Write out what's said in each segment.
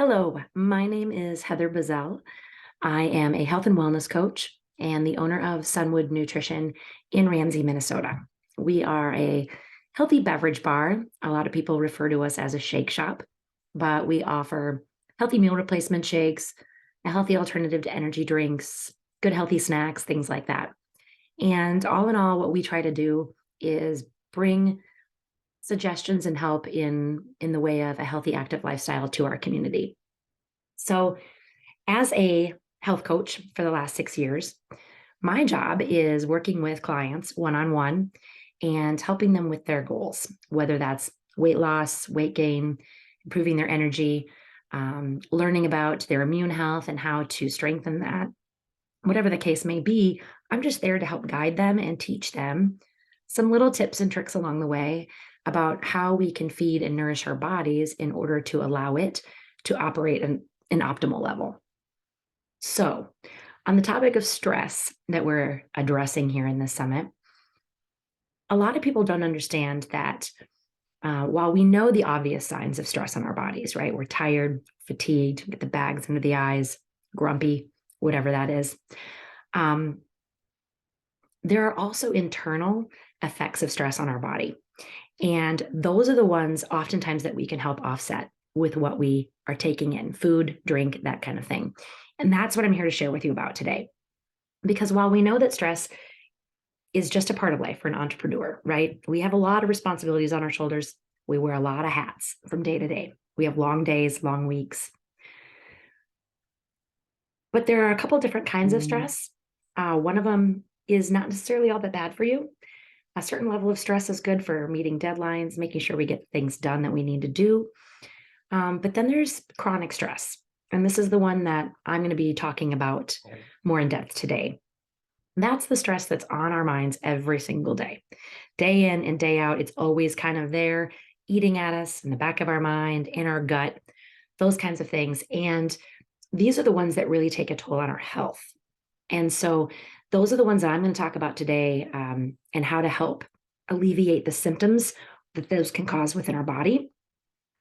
Hello, my name is Heather Bazell. I am a health and wellness coach and the owner of Sunwood Nutrition in Ramsey, Minnesota. We are a healthy beverage bar. A lot of people refer to us as a shake shop, but we offer healthy meal replacement shakes, a healthy alternative to energy drinks, good healthy snacks, things like that. And all in all, what we try to do is bring suggestions and help in the way of a healthy active lifestyle to our community. So, as a health coach for the last 6 years, my job is working with clients one on one and helping them with their goals, whether that's weight loss, weight gain, improving their energy, learning about their immune health and how to strengthen that. Whatever the case may be, I'm just there to help guide them and teach them some little tips and tricks along the way about how we can feed and nourish our bodies in order to allow it to operate in an optimal level. So, on the topic of stress that we're addressing here in this summit, a lot of people don't understand that while we know the obvious signs of stress on our bodies, right? We're tired, fatigued, get the bags under the eyes, grumpy, whatever that is. Um, there are also internal effects of stress on our body. And those are the ones oftentimes that we can help offset with what we are taking in food, drink, that kind of thing. And that's what I'm here to share with you about today. Because while we know that stress is just a part of life for an entrepreneur, right? We have a lot of responsibilities on our shoulders. We wear a lot of hats from day to day. We have long days, long weeks. But there are a couple of different kinds of stress. One of them is not necessarily all that bad for you. A certain level of stress is good for meeting deadlines, making sure we get things done that we need to do. But then there's chronic stress. And this is the one that I'm going to be talking about more in depth today. That's the stress that's on our minds every single day. Day in and day out, it's always kind of there, eating at us in the back of our mind, in our gut, those kinds of things. And these are the ones that really take a toll on our health. And so those are the ones that I'm going to talk about today, and how to help alleviate the symptoms that those can cause within our body.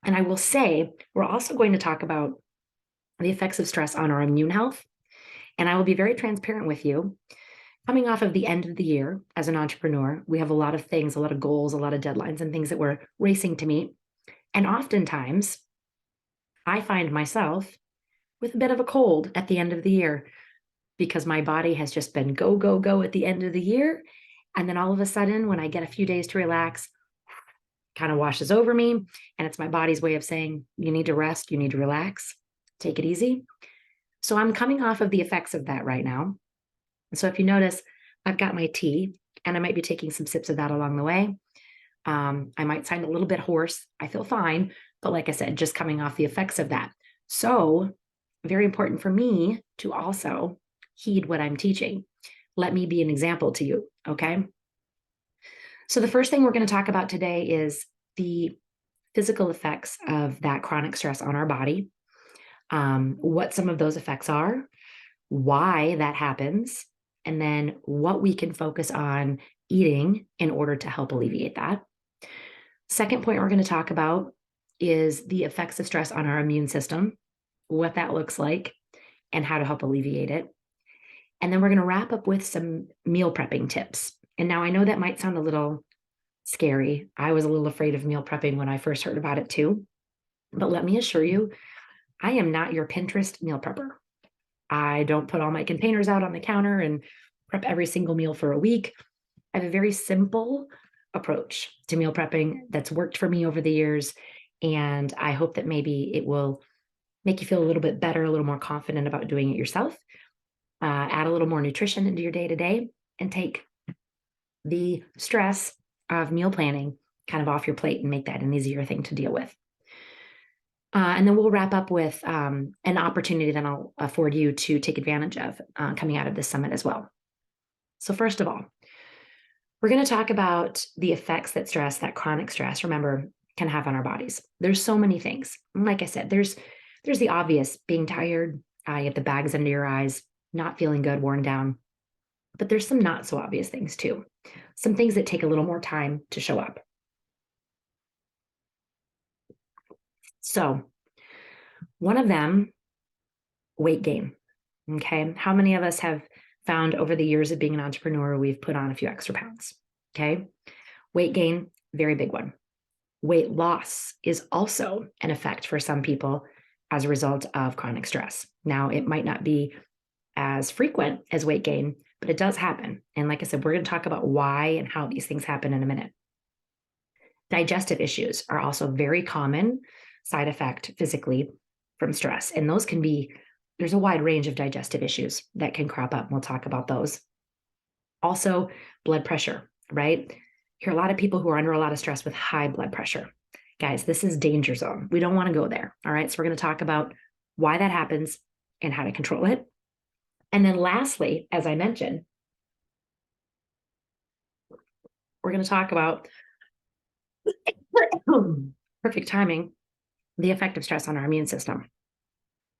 And I will say, we're also going to talk about the effects of stress on our immune health. And I will be very transparent with you. Coming off of the end of the year as an entrepreneur, we have a lot of things, a lot of goals, a lot of deadlines, and things that we're racing to meet. And oftentimes, I find myself with a bit of a cold at the end of the year because my body has just been go, go, go at the end of the year. And then all of a sudden, when I get a few days to relax, kind of washes over me. And it's my body's way of saying, you need to rest, you need to relax, take it easy. So I'm coming off of the effects of that right now. So if you notice, I've got my tea and I might be taking some sips of that along the way. I might sound a little bit hoarse. I feel fine. But like I said, just coming off the effects of that. So very important for me to also heed what I'm teaching. Let me be an example to you. Okay. So the first thing we're going to talk about today is the physical effects of that chronic stress on our body, what some of those effects are, why that happens, and then what we can focus on eating in order to help alleviate that. Second point we're going to talk about is the effects of stress on our immune system, what that looks like, and how to help alleviate it. And then we're going to wrap up with some meal prepping tips. And now I know that might sound a little scary. I was a little afraid of meal prepping when I first heard about it too. But let me assure you, I am not your Pinterest meal prepper. I don't put all my containers out on the counter and prep every single meal for a week. I have a very simple approach to meal prepping that's worked for me over the years. And I hope that maybe it will make you feel a little bit better, a little more confident about doing it yourself. Add a little more nutrition into your day to day and take the stress of meal planning kind of off your plate and make that an easier thing to deal with. And then we'll wrap up with an opportunity that I'll afford you to take advantage of coming out of this summit as well. So first of all, we're going to talk about the effects that stress, that chronic stress, remember, can have on our bodies. There's so many things. Like I said, there's the obvious, being tired, you have the bags under your eyes, not feeling good, worn down. But there's some not so obvious things too. Some things that take a little more time to show up. So One of them, weight gain. Okay. How many of us have found over the years of being an entrepreneur, we've put on a few extra pounds? Okay. Weight gain, very big one. Weight loss is also an effect for some people as a result of chronic stress. Now, it might not be as frequent as weight gain, but it does happen. And like I said, we're going to talk about why and how these things happen in a minute. Digestive issues are also a very common side effect physically from stress. And those can be, there's a wide range of digestive issues that can crop up. We'll talk about those. Also, blood pressure, right? Hear a lot of people who are under a lot of stress with high blood pressure. Guys, this is danger zone. We don't want to go there. All right. So we're going to talk about why that happens and how to control it. And then lastly, as I mentioned, we're going to talk about perfect timing, the effect of stress on our immune system.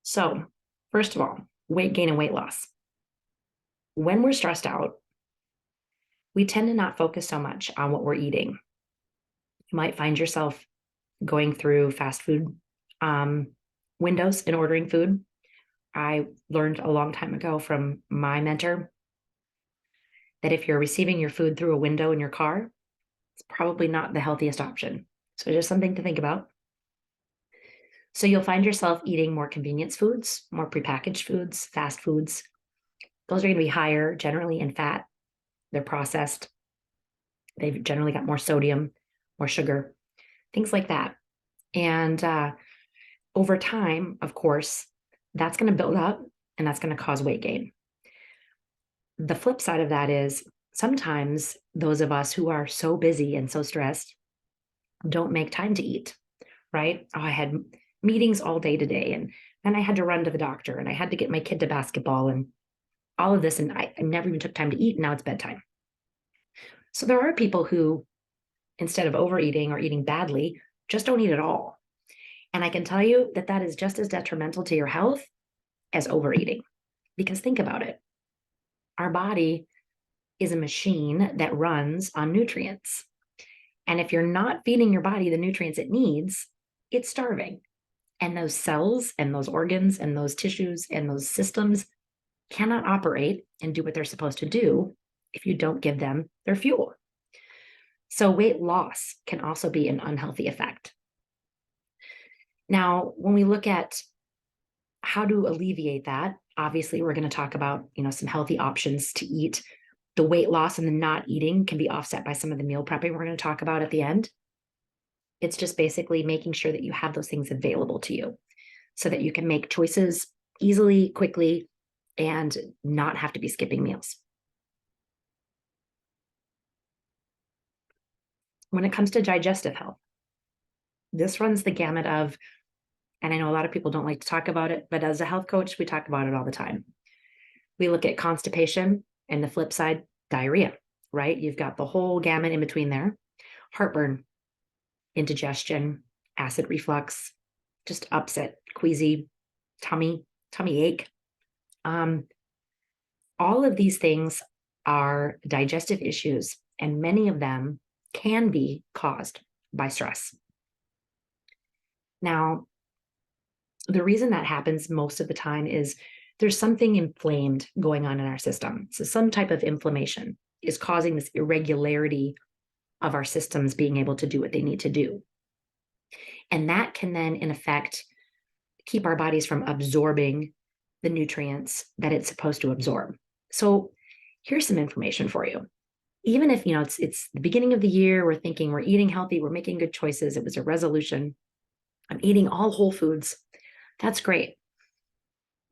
So first of all, weight gain and weight loss. When we're stressed out, we tend to not focus so much on what we're eating. You might find yourself going through fast food windows and ordering food. I learned a long time ago from my mentor that if you're receiving your food through a window in your car, it's probably not the healthiest option. So just something to think about. So you'll find yourself eating more convenience foods, more prepackaged foods, fast foods. Those are going to be higher generally in fat. They're processed. They've generally got more sodium, more sugar, things like that. And over time, of course, that's going to build up and that's going to cause weight gain. The flip side of that is sometimes those of us who are so busy and so stressed don't make time to eat, right? Oh, I had meetings all day today and then I had to run to the doctor and I had to get my kid to basketball and all of this. And I never even took time to eat. And now it's bedtime. So there are people who, instead of overeating or eating badly, just don't eat at all. And I can tell you that that is just as detrimental to your health as overeating. Because think about it. Our body is a machine that runs on nutrients. And if you're not feeding your body the nutrients it needs, it's starving. And those cells and those organs and those tissues and those systems cannot operate and do what they're supposed to do if you don't give them their fuel. So weight loss can also be an unhealthy effect. Now, when we look at how to alleviate that, obviously we're going to talk about, some healthy options to eat. The weight loss and the not eating can be offset by some of the meal prepping we're going to talk about at the end. It's just basically making sure that you have those things available to you so that you can make choices easily, quickly, and not have to be skipping meals. When it comes to digestive health, this runs the gamut of, and I know a lot of people don't like to talk about it, but as a health coach, we talk about it all the time. We look at constipation and the flip side, diarrhea, right? You've got the whole gamut in between there. Heartburn, indigestion, acid reflux, just upset, queasy, tummy ache. All of these things are digestive issues, and many of them can be caused by stress. Now, the reason that happens most of the time is there's something inflamed going on in our system. So some type of inflammation is causing this irregularity of our systems being able to do what they need to do. And that can then, in effect, keep our bodies from absorbing the nutrients that it's supposed to absorb. So here's some information for you. Even if, it's the beginning of the year, we're thinking we're eating healthy, we're making good choices. It was a resolution. I'm eating all whole foods. That's great.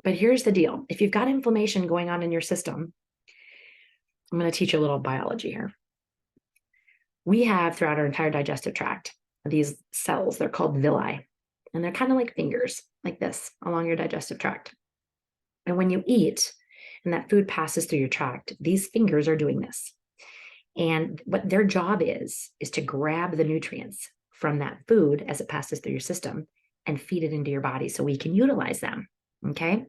But here's the deal. If you've got inflammation going on in your system, I'm going to teach you a little biology here. We have throughout our entire digestive tract, these cells, they're called villi, and they're kind of like fingers like this along your digestive tract. And when you eat and that food passes through your tract, these fingers are doing this. And what their job is to grab the nutrients from that food as it passes through your system and feed it into your body so we can utilize them. Okay.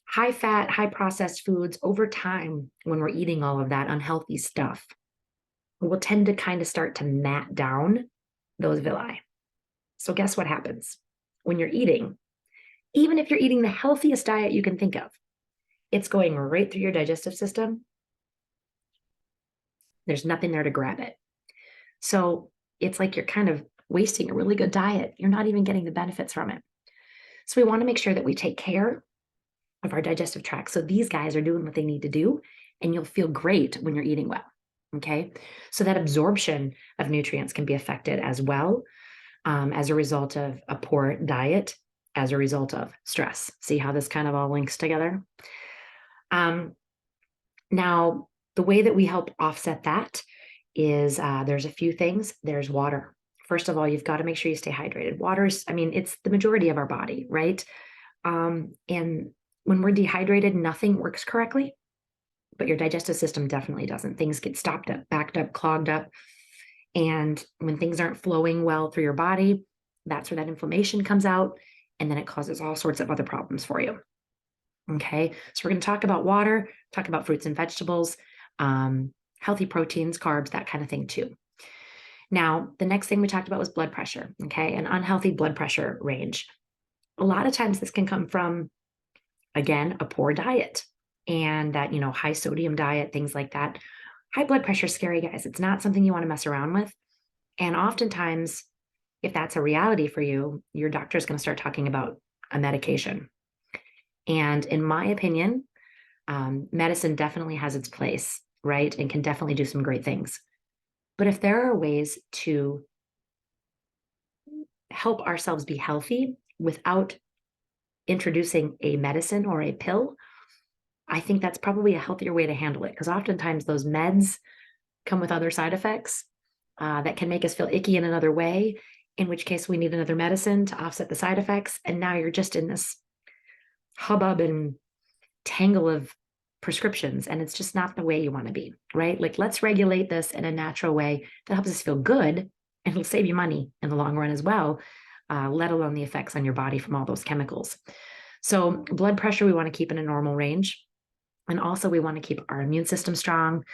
High fat, high processed foods over time, when we're eating all of that unhealthy stuff, will tend to kind of start to mat down those villi. So guess what happens? When you're eating, Even if you're eating the healthiest diet you can think of, it's going right through your digestive system. There's nothing there to grab it. So it's like you're kind of wasting a really good diet. You're not even getting the benefits from it. So we want to make sure that we take care of our digestive tract. So these guys are doing what they need to do, and you'll feel great when you're eating well. Okay. So that absorption of nutrients can be affected as well, as a result of a poor diet, as a result of stress. See how this kind of all links together? Now, the way that we help offset that is there's a few things. There's water. First of all, you've got to make sure you stay hydrated. Water is, I mean, it's the majority of our body, right? And when we're dehydrated, nothing works correctly, but your digestive system definitely doesn't. Things get stopped up, backed up, clogged up. And when things aren't flowing well through your body, that's where that inflammation comes out. And then it causes all sorts of other problems for you. Okay. So we're going to talk about water, talk about fruits and vegetables, healthy proteins, carbs, that kind of thing too. Now, the next thing we talked about was blood pressure. Okay. An unhealthy blood pressure range. A lot of times this can come from, again, a poor diet and that, high sodium diet, things like that. High blood pressure is scary, guys. It's not something you want to mess around with. And oftentimes, if that's a reality for you, your doctor is going to start talking about a medication. And in my opinion, medicine definitely has its place, right? And can definitely do some great things. But if there are ways to help ourselves be healthy without introducing a medicine or a pill, I think that's probably a healthier way to handle it, because oftentimes those meds come with other side effects that can make us feel icky in another way, in which case we need another medicine to offset the side effects. And now you're just in this hubbub and tangle of prescriptions, and it's just not the way you want to be, right? Like, let's regulate this in a natural way that helps us feel good, and it'll save you money in the long run as well, let alone the effects on your body from all those chemicals. So blood pressure, we want to keep in a normal range. And also we want to keep our immune system strong,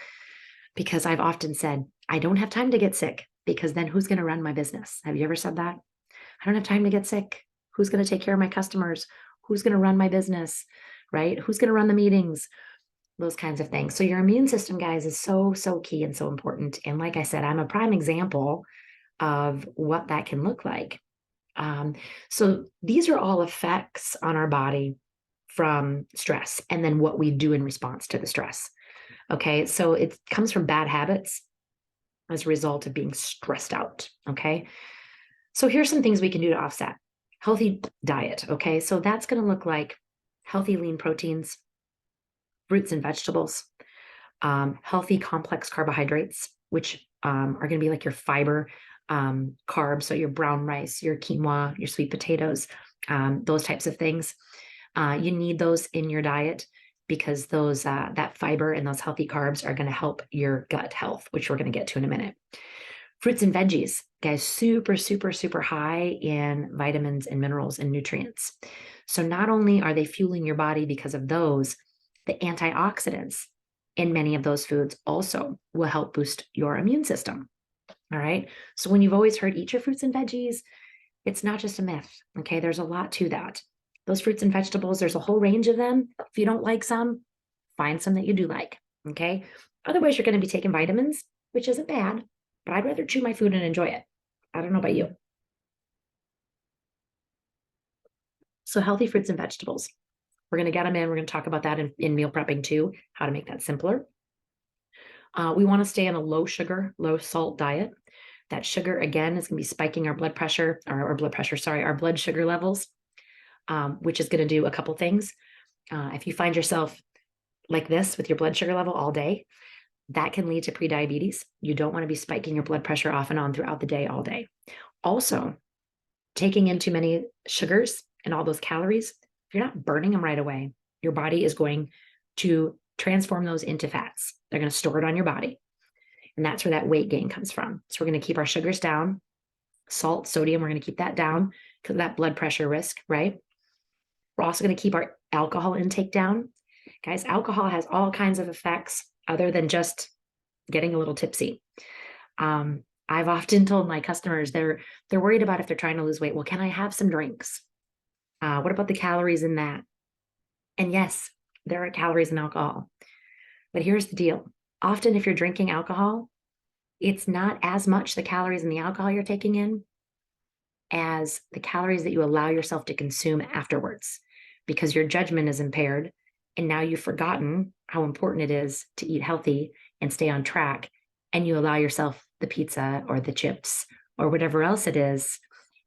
because I've often said, I don't have time to get sick, because then who's going to run my business? Have you ever said that? I don't have time to get sick. Who's going to take care of my customers? Who's going to run my business, right? Who's going to run the meetings? Those kinds of things. So your immune system, guys, is so, so key and so important. And like I said, I'm a prime example of what that can look like. So these are all effects on our body from stress, and then what we do in response to the stress. Okay. So it comes from bad habits as a result of being stressed out. Okay. So here's some things we can do to offset. Healthy diet. Okay. So that's going to look like healthy lean proteins, fruits and vegetables, healthy complex carbohydrates, which are going to be like your fiber carbs. So your brown rice, your quinoa, your sweet potatoes, those types of things. You need those in your diet, because those that fiber and those healthy carbs are going to help your gut health, which we're going to get to in a minute. Fruits and veggies, guys, super, super, super high in vitamins and minerals and nutrients. So not only are they fueling your body because of those, the antioxidants in many of those foods also will help boost your immune system. All right. So when you've always heard eat your fruits and veggies, it's not just a myth. Okay. There's a lot to that. Those fruits and vegetables, there's a whole range of them. If you don't like some, find some that you do like. Okay. Otherwise, you're going to be taking vitamins, which isn't bad, but I'd rather chew my food and enjoy it. I don't know about you. So healthy fruits and vegetables. We're going to get them in. We're going to talk about that in meal prepping too, how to make that simpler. We want to stay on a low sugar, low salt diet. That sugar, again, is going to be spiking our blood pressure, our blood sugar levels, which is going to do a couple things. If you find yourself like this with your blood sugar level all day, that can lead to prediabetes. You don't want to be spiking your blood pressure off and on throughout the day, all day. Also, taking in too many sugars and all those calories, if you're not burning them right away, your body is going to transform those into fats. They're going to store it on your body. And that's where that weight gain comes from. So we're going to keep our sugars down. Salt, sodium, we're going to keep that down because of that blood pressure risk, right? We're also going to keep our alcohol intake down. Guys, alcohol has all kinds of effects other than just getting a little tipsy. I've often told my customers they're worried about if they're trying to lose weight. Well, can I have some drinks? What about the calories in that? And yes, there are calories in alcohol, but here's the deal. Often, if you're drinking alcohol, it's not as much the calories in the alcohol you're taking in as the calories that you allow yourself to consume afterwards, because your judgment is impaired. And now you've forgotten how important it is to eat healthy and stay on track. And you allow yourself the pizza or the chips or whatever else it is.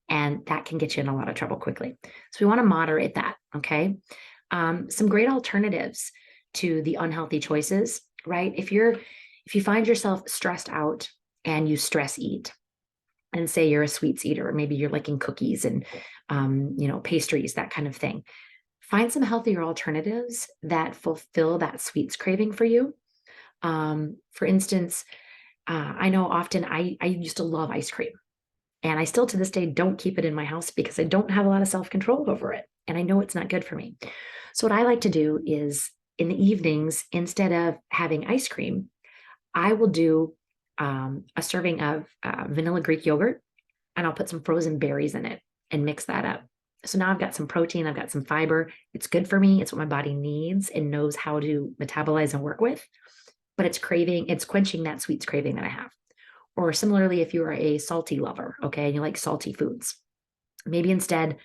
And that can get you in a lot of trouble quickly. So we want to moderate that. Okay. Some great alternatives to the unhealthy choices, right? If you find yourself stressed out and you stress eat, and say you're a sweets eater, or maybe you're liking cookies and pastries, that kind of thing, find some healthier alternatives that fulfill that sweets craving for you. For instance, I know often I used to love ice cream, and I still to this day don't keep it in my house because I don't have a lot of self-control over it, and I know it's not good for me. So what I like to do is in the evenings, instead of having ice cream, I will do a serving of vanilla Greek yogurt, and I'll put some frozen berries in it and mix that up. So now I've got some protein, I've got some fiber. It's good for me. It's what my body needs and knows how to metabolize and work with. But it's quenching that sweets craving that I have. Or similarly, if you are a salty lover, okay, and you like salty foods, maybe instead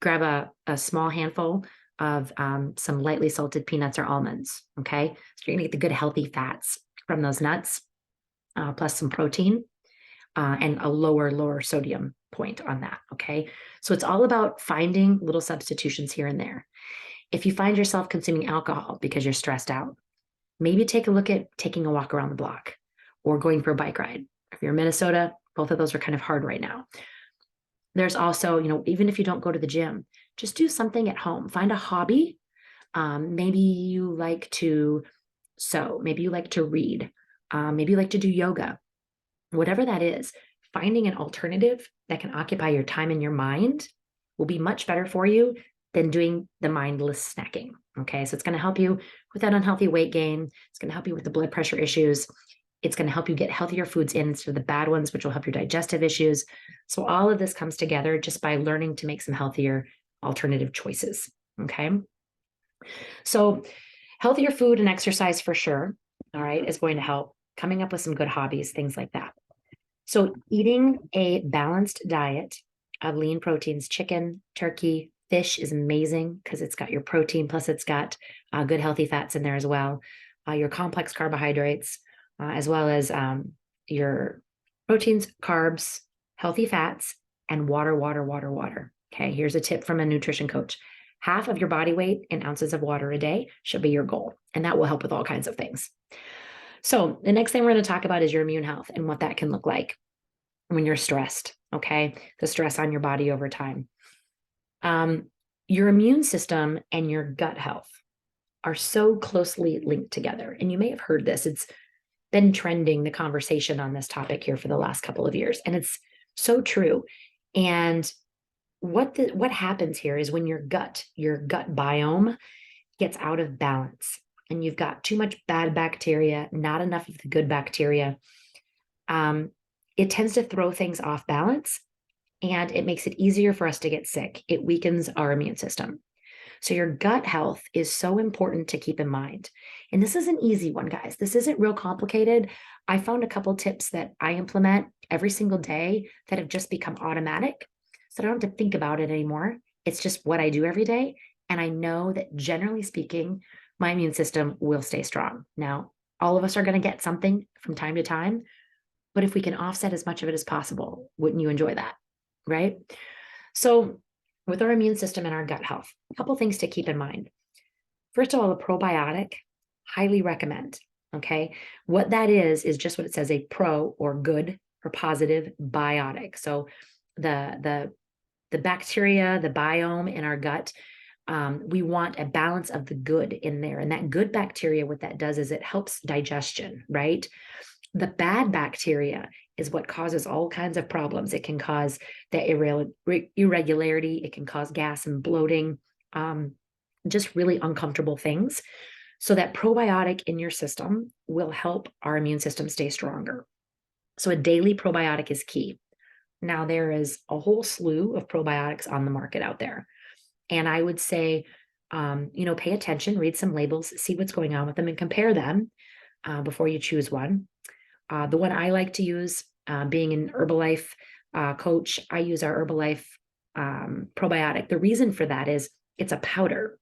grab a small handful of some lightly salted peanuts or almonds, okay? So you're gonna get the good healthy fats from those nuts, plus some protein, and a lower sodium point on that. Okay. So it's all about finding little substitutions here and there. If you find yourself consuming alcohol because you're stressed out, maybe take a look at taking a walk around the block or going for a bike ride. If you're in Minnesota, both of those are kind of hard right now. There's also, even if you don't go to the gym, just do something at home. Find a hobby. Maybe you like to sew. Maybe you like to read. Maybe you like to do yoga. Whatever that is, finding an alternative that can occupy your time and your mind will be much better for you than doing the mindless snacking. Okay. So it's going to help you with that unhealthy weight gain. It's going to help you with the blood pressure issues. It's going to help you get healthier foods in instead of the bad ones, which will help your digestive issues. So all of this comes together just by learning to make some healthier alternative choices. Okay. So healthier food and exercise for sure. All right. Is going to help. Coming up with some good hobbies, things like that. So eating a balanced diet of lean proteins, chicken, turkey, fish is amazing because it's got your protein, plus it's got good healthy fats in there as well. Your complex carbohydrates, as well as your proteins, carbs, healthy fats, and water, water, water, water. Okay, here's a tip from a nutrition coach. Half of your body weight in ounces of water a day should be your goal, and that will help with all kinds of things. So the next thing we're going to talk about is your immune health and what that can look like when you're stressed, okay? The stress on your body over time. Your immune system and your gut health are so closely linked together. And you may have heard this. It's been trending, the conversation on this topic here for the last couple of years. And it's so true. And what happens here is when your gut biome gets out of balance and you've got too much bad bacteria, not enough of the good bacteria, it tends to throw things off balance, and it makes it easier for us to get sick. It weakens our immune system. So your gut health is so important to keep in mind. And this is an easy one, guys. This isn't real complicated. I found a couple tips that I implement every single day that have just become automatic. So I don't have to think about it anymore. It's just what I do every day. And I know that generally speaking, my immune system will stay strong. Now, all of us are going to get something from time to time, but if we can offset as much of it as possible, wouldn't you enjoy that? Right? So with our immune system and our gut health, a couple things to keep in mind. First of all, a probiotic, highly recommend. Okay. What that is just what it says, a pro or good or positive biotic. So the bacteria, the biome in our gut, we want a balance of the good in there. And that good bacteria, what that does is it helps digestion, right? The bad bacteria is what causes all kinds of problems. It can cause the irregularity. It can cause gas and bloating, just really uncomfortable things. So that probiotic in your system will help our immune system stay stronger. So a daily probiotic is key. Now there is a whole slew of probiotics on the market out there. And I would say, pay attention, read some labels, see what's going on with them, and compare them before you choose one. The one I like to use, being an Herbalife coach, I use our Herbalife probiotic. The reason for that is it's a powder.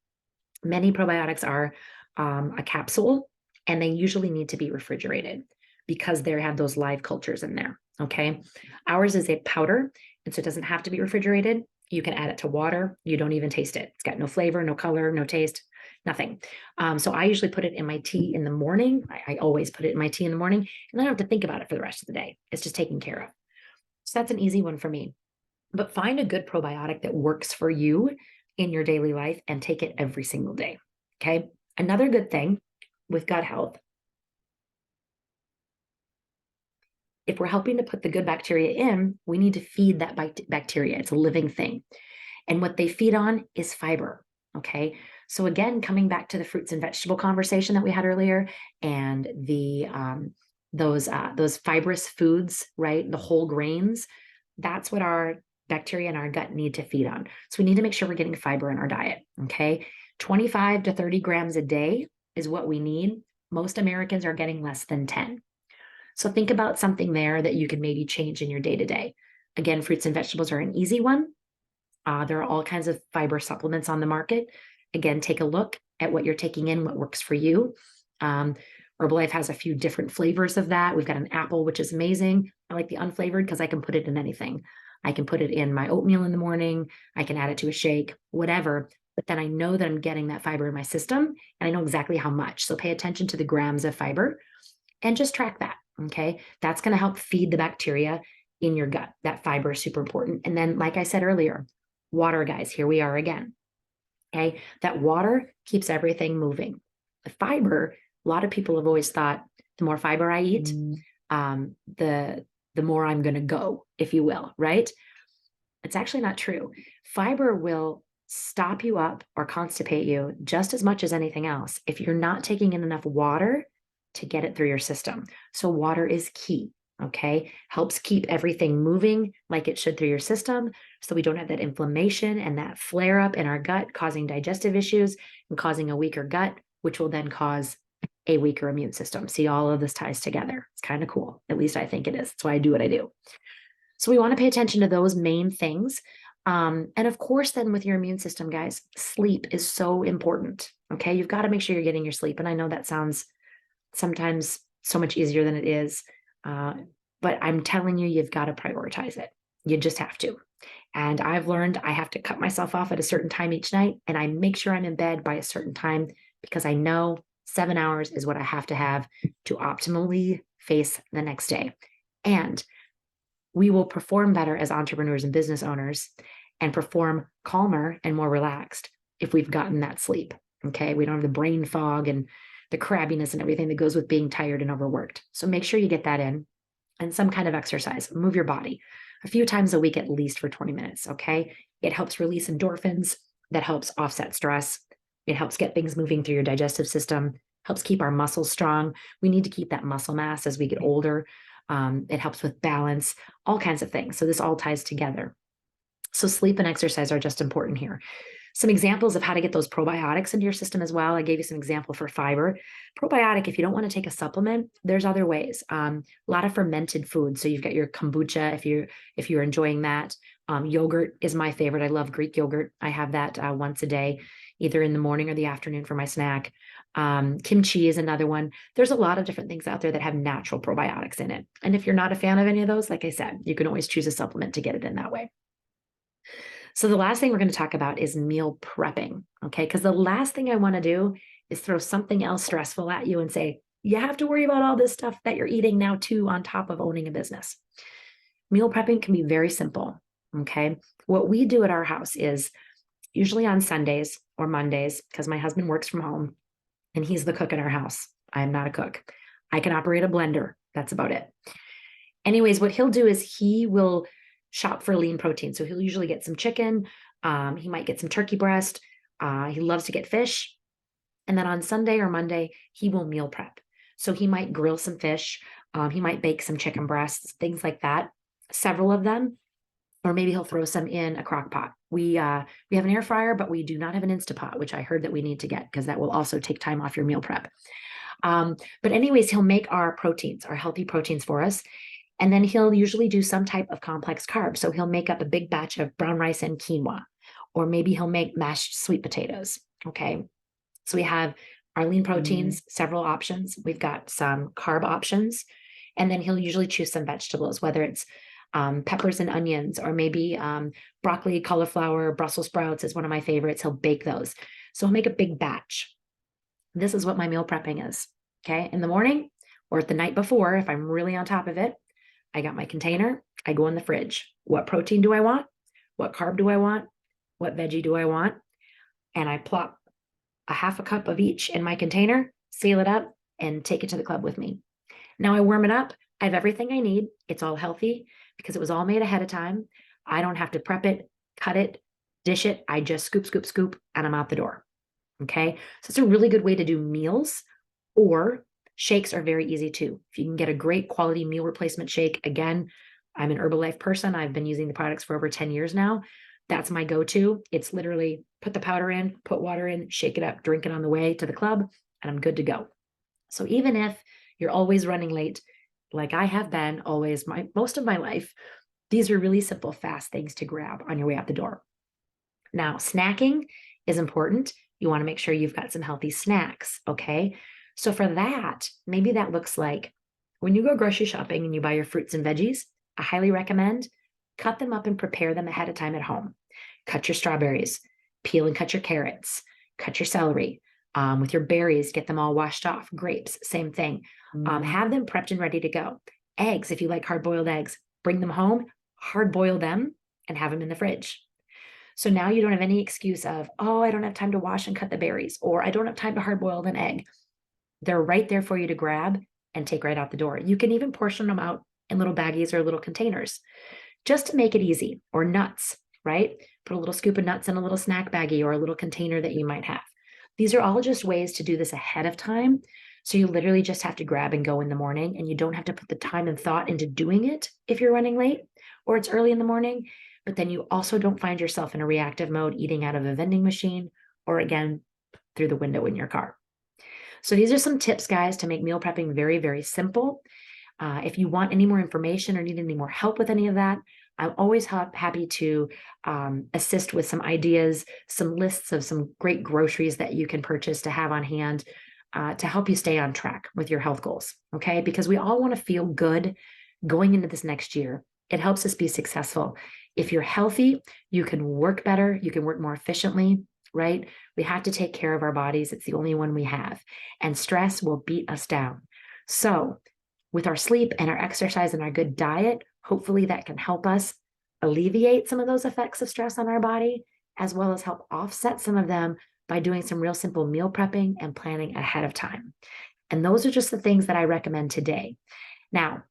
Many probiotics are a capsule, and they usually need to be refrigerated because they have those live cultures in there. Okay. Ours is a powder, and so it doesn't have to be refrigerated. You can add it to water. You don't even taste it. It's got no flavor, no color, no taste, nothing. So I usually put it in my tea in the morning. I always put it in my tea in the morning, and I don't have to think about it for the rest of the day. It's just taken care of. So that's an easy one for me. But find a good probiotic that works for you in your daily life and take it every single day. Okay. Another good thing with gut health, if we're helping to put the good bacteria in, we need to feed that bacteria. It's a living thing. And what they feed on is fiber. Okay. So again, coming back to the fruits and vegetable conversation that we had earlier, and the those fibrous foods, right? The whole grains, that's what our bacteria in our gut need to feed on. So we need to make sure we're getting fiber in our diet. Okay. 25 to 30 grams a day is what we need. Most Americans are getting less than 10. So think about something there that you can maybe change in your day to day. Again, fruits and vegetables are an easy one. There are all kinds of fiber supplements on the market. Again, take a look at what you're taking in, what works for you. Herbalife has a few different flavors of that. We've got an apple, which is amazing. I like the unflavored because I can put it in anything. I can put it in my oatmeal in the morning. I can add it to a shake, whatever. But then I know that I'm getting that fiber in my system, and I know exactly how much. So pay attention to the grams of fiber and just track that. Okay. That's going to help feed the bacteria in your gut. That fiber is super important. And then, like I said earlier, water, guys, here we are again. Okay. That water keeps everything moving. The fiber, a lot of people have always thought the more fiber I eat, the more I'm going to go, if you will, right? It's actually not true. Fiber will stop you up or constipate you just as much as anything else if you're not taking in enough water to get it through your system. So water is key. Okay. Helps keep everything moving like it should through your system. So we don't have that inflammation and that flare up in our gut, causing digestive issues and causing a weaker gut, which will then cause a weaker immune system. See, all of this ties together. It's kind of cool. At least I think it is. That's why I do what I do. So we want to pay attention to those main things. And of course, then with your immune system, guys, sleep is so important. Okay. You've got to make sure you're getting your sleep. And I know that sounds sometimes so much easier than it is. But I'm telling you, you've got to prioritize it. You just have to. And I've learned I have to cut myself off at a certain time each night, and I make sure I'm in bed by a certain time because I know 7 hours is what I have to have to optimally face the next day. And we will perform better as entrepreneurs and business owners and perform calmer and more relaxed if we've gotten that sleep. Okay. We don't have the brain fog and the crabbiness and everything that goes with being tired and overworked. So make sure you get that in, and some kind of exercise. Move your body a few times a week, at least for 20 minutes. Okay. It helps release endorphins. That helps offset stress. It helps get things moving through your digestive system, helps keep our muscles strong. We need to keep that muscle mass as we get older. It helps with balance, all kinds of things. So this all ties together. So sleep and exercise are just important here. Some examples of how to get those probiotics into your system as well. I gave you some example for fiber. Probiotic, if you don't want to take a supplement, there's other ways. A lot of fermented foods. So you've got your kombucha if you're enjoying that. Yogurt is my favorite. I love Greek yogurt. I have that once a day, either in the morning or the afternoon for my snack. Kimchi is another one. There's a lot of different things out there that have natural probiotics in it. And if you're not a fan of any of those, like I said, you can always choose a supplement to get it in that way. So the last thing we're going to talk about is meal prepping. Okay. Because the last thing I want to do is throw something else stressful at you and say, you have to worry about all this stuff that you're eating now too, on top of owning a business. Meal prepping can be very simple. Okay. What we do at our house is usually on Sundays or Mondays, because my husband works from home and he's the cook in our house. I am not a cook. I can operate a blender. That's about it. Anyways, what he'll do is he will shop for lean protein. So he'll usually get some chicken. He might get some turkey breast. He loves to get fish. And then on Sunday or Monday, he will meal prep. So he might grill some fish. He might bake some chicken breasts, things like that. Several of them. Or maybe he'll throw some in a crock pot. We have an air fryer, but we do not have an Instapot, which I heard that we need to get because that will also take time off your meal prep. But anyways, he'll make our proteins, our healthy proteins for us. And then he'll usually do some type of complex carb. So he'll make up a big batch of brown rice and quinoa, or maybe he'll make mashed sweet potatoes. Okay. So we have our lean proteins, several options. We've got some carb options. And then he'll usually choose some vegetables, whether it's peppers and onions, or maybe broccoli, cauliflower, Brussels sprouts is one of my favorites. He'll bake those. So he'll make a big batch. This is what my meal prepping is. Okay. In the morning or the night before, if I'm really on top of it, I got my container. I go in the fridge. What protein do I want? What carb do I want? What veggie do I want? And I plop a half a cup of each in my container, seal it up, and take it to the club with me. Now I warm it up. I have everything I need. It's all healthy because it was all made ahead of time. I don't have to prep it, cut it, dish it. I just scoop, scoop, scoop, and I'm out the door. Okay. So it's a really good way to do meals, or shakes are very easy too. If you can get a great quality meal replacement shake, again, I'm an Herbalife person. I've been using the products for over 10 years now. That's my go-to. It's literally put the powder in, put water in, shake it up, drink it on the way to the club, and I'm good to go. So even if you're always running late, like I have been always most of my life, these are really simple, fast things to grab on your way out the door. Now, snacking is important. You want to make sure you've got some healthy snacks, okay? So for that, maybe that looks like when you go grocery shopping and you buy your fruits and veggies, I highly recommend cut them up and prepare them ahead of time at home. Cut your strawberries, peel and cut your carrots, cut your celery. With your berries, get them all washed off. Grapes, same thing. Have them prepped and ready to go. Eggs, if you like hard-boiled eggs, bring them home, hard-boil them, and have them in the fridge. So now you don't have any excuse of, oh, I don't have time to wash and cut the berries, or I don't have time to hard-boil an egg. They're right there for you to grab and take right out the door. You can even portion them out in little baggies or little containers just to make it easy. Or nuts, right? Put a little scoop of nuts in a little snack baggie or a little container that you might have. These are all just ways to do this ahead of time. So you literally just have to grab and go in the morning, and you don't have to put the time and thought into doing it if you're running late or it's early in the morning. But then you also don't find yourself in a reactive mode eating out of a vending machine or again through the window in your car. So these are some tips, guys, to make meal prepping very, very simple. If you want any more information or need any more help with any of that, I'm always happy to assist with some ideas, some lists of some great groceries that you can purchase to have on hand to help you stay on track with your health goals, okay? Because we all want to feel good going into this next year. It helps us be successful. If you're healthy, you can work better, you can work more efficiently, right? We have to take care of our bodies. It's the only one we have. And stress will beat us down. So with our sleep and our exercise and our good diet, hopefully that can help us alleviate some of those effects of stress on our body, as well as help offset some of them by doing some real simple meal prepping and planning ahead of time. And those are just the things that I recommend today. Now,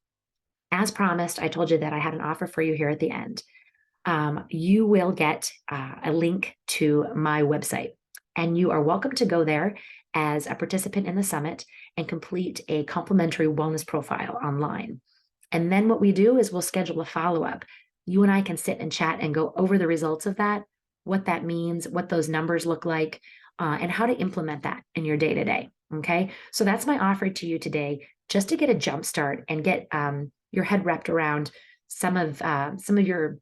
as promised, I told you that I had an offer for you here at the end. You will get a link to my website, and you are welcome to go there as a participant in the summit and complete a complimentary wellness profile online. And then what we do is we'll schedule a follow-up. You and I can sit and chat and go over the results of that, what that means, what those numbers look like, and how to implement that in your day-to-day. Okay. So that's my offer to you today, just to get a jump start and get your head wrapped around some of your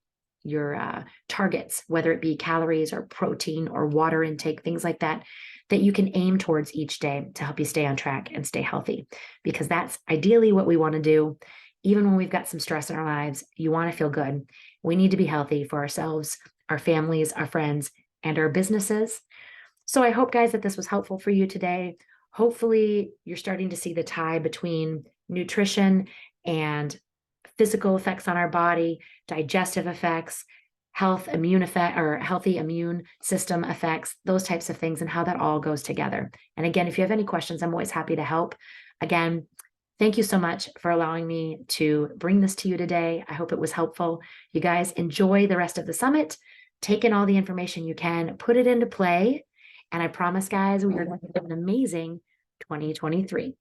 targets, whether it be calories or protein or water intake, things like that, that you can aim towards each day to help you stay on track and stay healthy, because that's ideally what we want to do. Even when we've got some stress in our lives, you want to feel good. We need to be healthy for ourselves, our families, our friends, and our businesses. So I hope, guys, that this was helpful for you today. Hopefully you're starting to see the tie between nutrition and physical effects on our body, digestive effects, healthy immune system effects, those types of things, and how that all goes together. And again, if you have any questions, I'm always happy to help. Again, thank you so much for allowing me to bring this to you today. I hope it was helpful. You guys enjoy the rest of the summit. Take in all the information you can, put it into play. And I promise, guys, we are going to have an amazing 2023.